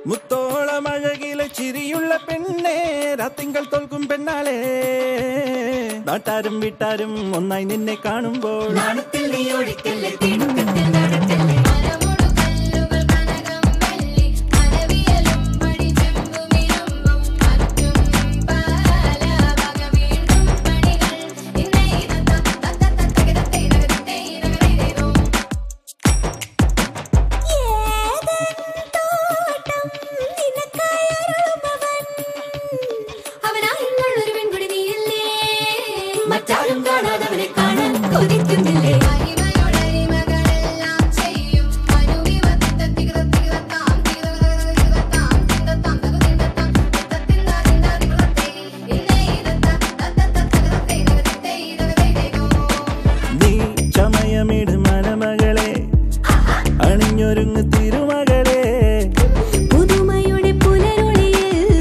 മുത്തോളമഴകിലെ ചിരിയുള്ള പെണ്ണേ രാത്തിങ്കൾ തോൽക്കും പെണ്ണാളെ നാട്ടാരും വീട്ടാരും ഒന്നായി നിന്നെ കാണുമ്പോൾ മറ്റാരും കാണാതവനെ കാണാൻ കൊതിക്കുന്നില്ലേ നീ ചമയമിട് മലമകളെ അണിഞ്ഞൊരുങ്ങ് തിരുമകളെ പുതുമയുടെ പുലരൊളിയിൽ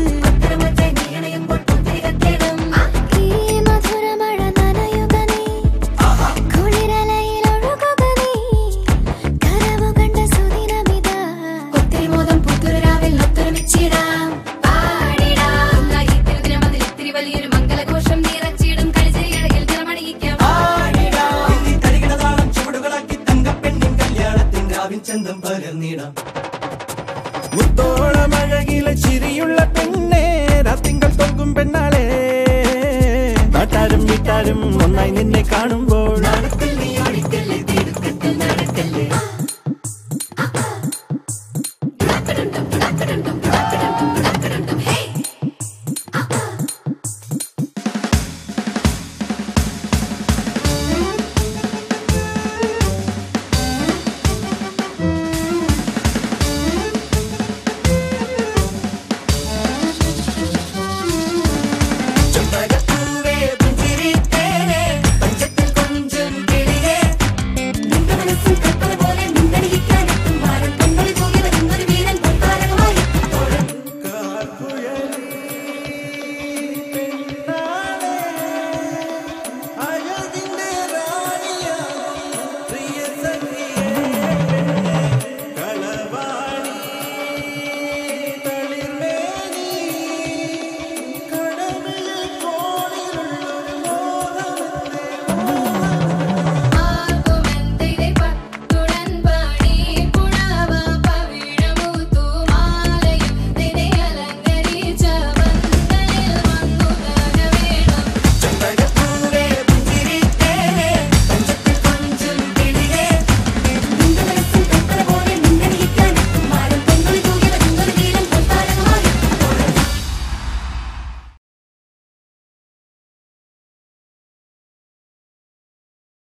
ചന്തം പകർന്നിടാം. മുത്തോളമഴകിലെ ചിരിയുള്ള പെണ്ണേ രാത്തിങ്കൾ തോൽക്കും പെണ്ണാളെ നാട്ടാരും വീട്ടാരും ഒന്നായി നിന്നെ കാണുമ്പോൾ നടക്കല്ലേ ഓടിക്കല്ലേ തിടുക്കത്തിൽ നടക്കല്ലേ പഞ്ചത്തിൽ കൊഞ്ചം കിളിയേ നിന്റെ മനസ്സിൽ കൽപ്പന